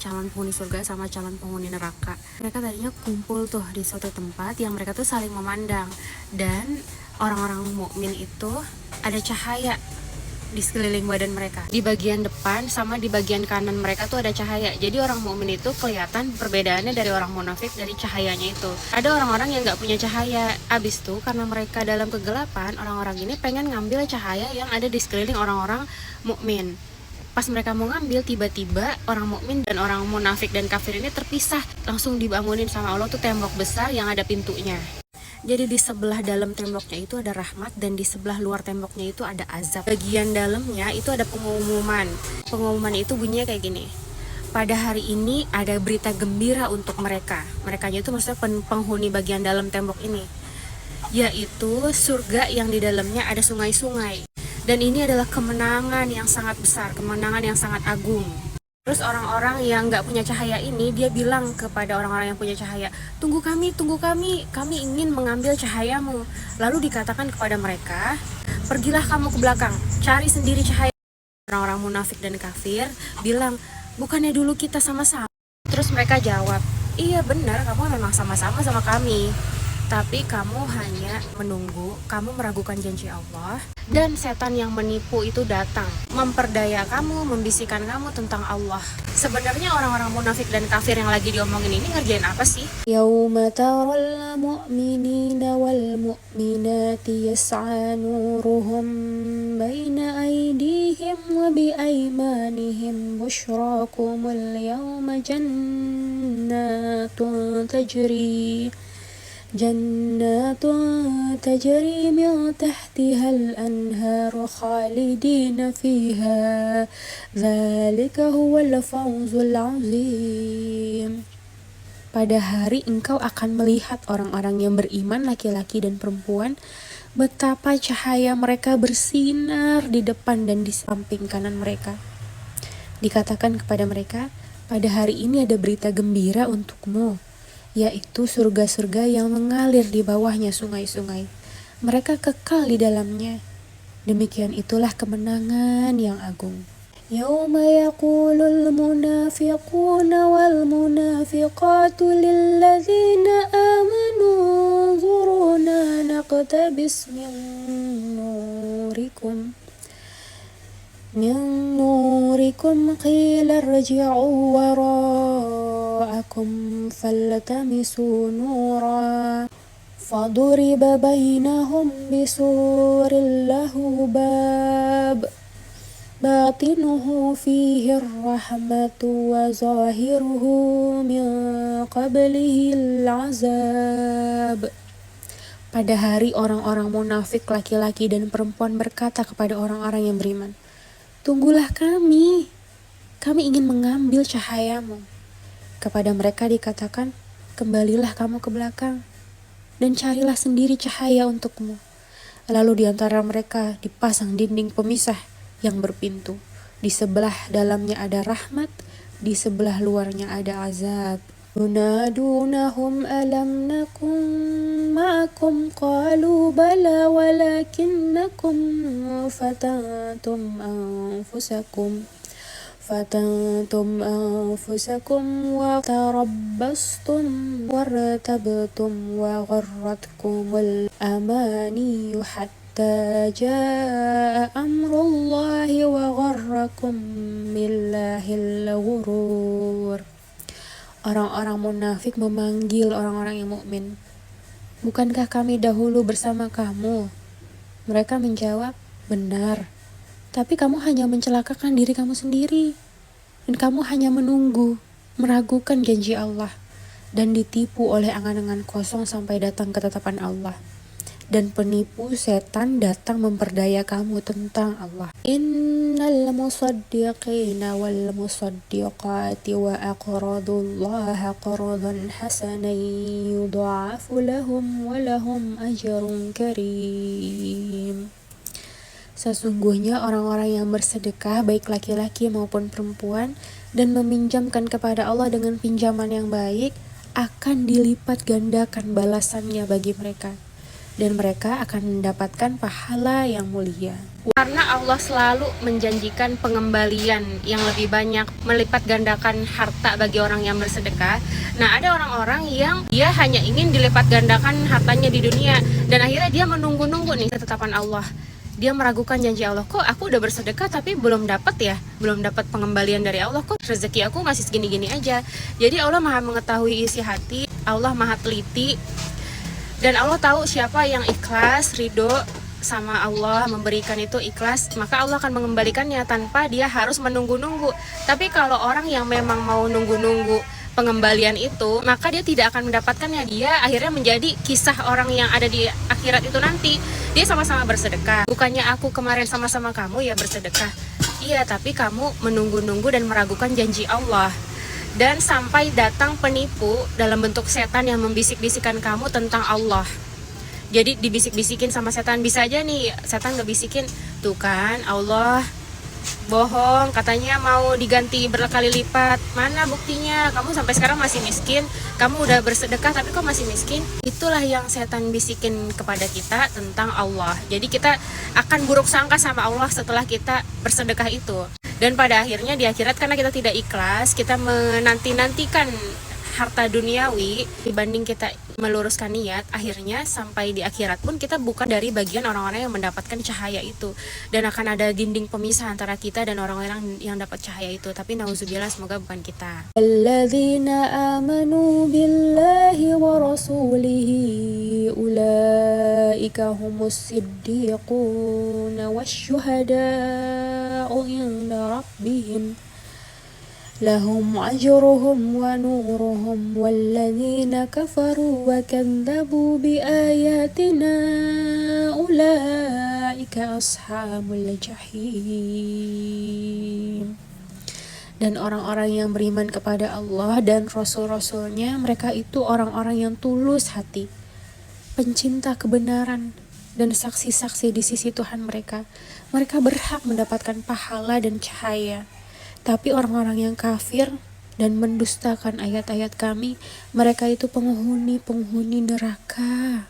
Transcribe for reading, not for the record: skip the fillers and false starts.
calon penghuni surga sama calon penghuni neraka. Mereka tadinya kumpul tuh di suatu tempat yang mereka tuh saling memandang, dan orang-orang mukmin itu ada cahaya di sekeliling badan mereka. Di bagian depan sama di bagian kanan mereka tuh ada cahaya. Jadi orang mukmin itu kelihatan perbedaannya dari orang munafik dari cahayanya itu. Ada orang-orang yang nggak punya cahaya. Abis tuh karena mereka dalam kegelapan, orang-orang ini pengen ngambil cahaya yang ada di sekeliling orang-orang mukmin. Pas mereka mau ngambil, tiba-tiba orang mukmin dan orang munafik dan kafir ini terpisah. Langsung dibangunin sama Allah tuh tembok besar yang ada pintunya. Jadi di sebelah dalam temboknya itu ada rahmat, dan di sebelah luar temboknya itu ada azab. Bagian dalamnya itu ada pengumuman. Pengumuman itu bunyinya kayak gini: pada hari ini ada berita gembira untuk mereka. Merekanya itu maksudnya penghuni bagian dalam tembok ini, yaitu surga yang di dalamnya ada sungai-sungai. Dan ini adalah kemenangan yang sangat besar, kemenangan yang sangat agung. Terus orang-orang yang nggak punya cahaya ini, dia bilang kepada orang-orang yang punya cahaya, tunggu kami, kami ingin mengambil cahayamu. Lalu dikatakan kepada mereka, pergilah kamu ke belakang, cari sendiri cahaya. Orang-orang munafik dan kafir bilang, bukannya dulu kita sama-sama? Terus mereka jawab, iya benar, kamu memang sama-sama sama kami. Tapi kamu hanya menunggu, kamu meragukan janji Allah, dan setan yang menipu itu datang, memperdaya kamu, membisikkan kamu tentang Allah. Sebenarnya orang-orang munafik dan kafir yang lagi diomongin ini ngerjain apa sih? Yauma taral mu'minina wal mu'minati yas'a nuruhum baina aydihim wa bi aymanihim bushrakumul yawma jannatun tajri min tahtiha al-anharu khalidina fiha dzalika huwal fawzul azim. Pada hari engkau akan melihat orang-orang yang beriman, laki-laki dan perempuan, betapa cahaya mereka bersinar di depan dan di samping kanan mereka. Dikatakan kepada mereka, pada hari ini ada berita gembira untukmu, yaitu surga-surga yang mengalir di bawahnya sungai-sungai. Mereka kekal di dalamnya. Demikian itulah kemenangan yang agung. Yauma yaqulul munafiquna wal munafiqatu lilladzina amanu zuruna naqtabis min nurikum qila irji'u wara'akum faltamisu nura faduriba bainahum bisurin lahu bab batinuhu fihi rahmatu wa zahiruhu min qablihi al-azab. Pada hari orang-orang munafik laki-laki dan perempuan berkata kepada orang-orang yang beriman, tunggulah kami ingin mengambil cahayamu. Kepada mereka dikatakan, kembalilah kamu ke belakang dan carilah sendiri cahaya untukmu. Lalu di antara mereka dipasang dinding pemisah yang berpintu. Di sebelah dalamnya ada rahmat, di sebelah luarnya ada azab. Yunadunahum alam nakum ma'akum qalu bala walakinnakum fatantum anfusakum wa tarabbastum wartabtum wa gharratkumul amaniyu hatta jaa amrullahi wa gharrakum billahil ghurur. Orang-orang munafik memanggil orang-orang yang mukmin, bukankah kami dahulu bersama kamu? Mereka menjawab, benar, tapi kamu hanya mencelakakan diri kamu sendiri, dan kamu hanya menunggu, meragukan janji Allah, dan ditipu oleh angan-angan kosong sampai datang ketetapan Allah. Dan penipu setan datang memperdaya kamu tentang Allah. Innal musaddiqina wal musaddiqati wa aqradullaha qardan hasanan yudha'afu lahum wa lahum ajrun karim. Sesungguhnya orang-orang yang bersedekah, baik laki-laki maupun perempuan, dan meminjamkan kepada Allah dengan pinjaman yang baik, akan dilipat gandakan balasannya bagi mereka. dan mereka akan mendapatkan pahala yang mulia. Karena Allah selalu menjanjikan pengembalian yang lebih banyak, melipat gandakan harta bagi orang yang bersedekah. Nah, ada orang-orang yang dia hanya ingin dilipat gandakan hartanya di dunia, dan akhirnya dia menunggu-nunggu nih ketetapan Allah. Dia meragukan janji Allah, kok aku udah bersedekah tapi belum dapat belum dapat pengembalian dari Allah, kok rezeki aku masih segini-gini aja. Jadi Allah maha mengetahui isi hati, Allah maha teliti, dan Allah tahu siapa yang ikhlas, ridho sama Allah, memberikan itu ikhlas, maka Allah akan mengembalikannya tanpa dia harus menunggu-nunggu. Tapi kalau orang yang memang mau nunggu-nunggu pengembalian itu, maka dia tidak akan mendapatkannya. Dia akhirnya menjadi kisah orang yang ada di akhirat itu nanti. Dia sama-sama bersedekah. Bukannya aku kemarin sama-sama kamu ya bersedekah. Iya, tapi kamu menunggu-nunggu dan meragukan janji Allah. Dan sampai datang penipu dalam bentuk setan yang membisik-bisikan kamu tentang Allah. Jadi dibisik-bisikin sama setan. Bisa aja nih setan ngebisikin, tuh kan Allah bohong, katanya mau diganti berkali lipat. Mana buktinya? Kamu sampai sekarang masih miskin. Kamu udah bersedekah tapi kok masih miskin? Itulah yang setan bisikin kepada kita tentang Allah. Jadi kita akan buruk sangka sama Allah setelah kita bersedekah itu. Dan pada akhirnya di akhirat, karena kita tidak ikhlas, kita menanti-nantikan harta duniawi dibanding kita meluruskan niat, akhirnya sampai di akhirat pun kita bukan dari bagian orang-orang yang mendapatkan cahaya itu, dan akan ada dinding pemisah antara kita dan orang-orang yang dapat cahaya itu. Tapi nauzubillah, semoga bukan kita. Alladzina amanu billahi wa rasulihi ulaika humus siddiquna wasyuhada'u inda rabbihim lahum ajruhum wa nuruhum walladzina kafaru wa kadzabu biayatina ulaika ashabul jahim. Dan orang-orang yang beriman kepada Allah dan Rasul-Rasulnya, mereka itu orang-orang yang tulus hati, pencinta kebenaran, dan saksi-saksi di sisi Tuhan mereka. Mereka berhak mendapatkan pahala dan cahaya. Tapi orang-orang yang kafir dan mendustakan ayat-ayat kami, mereka itu penghuni neraka.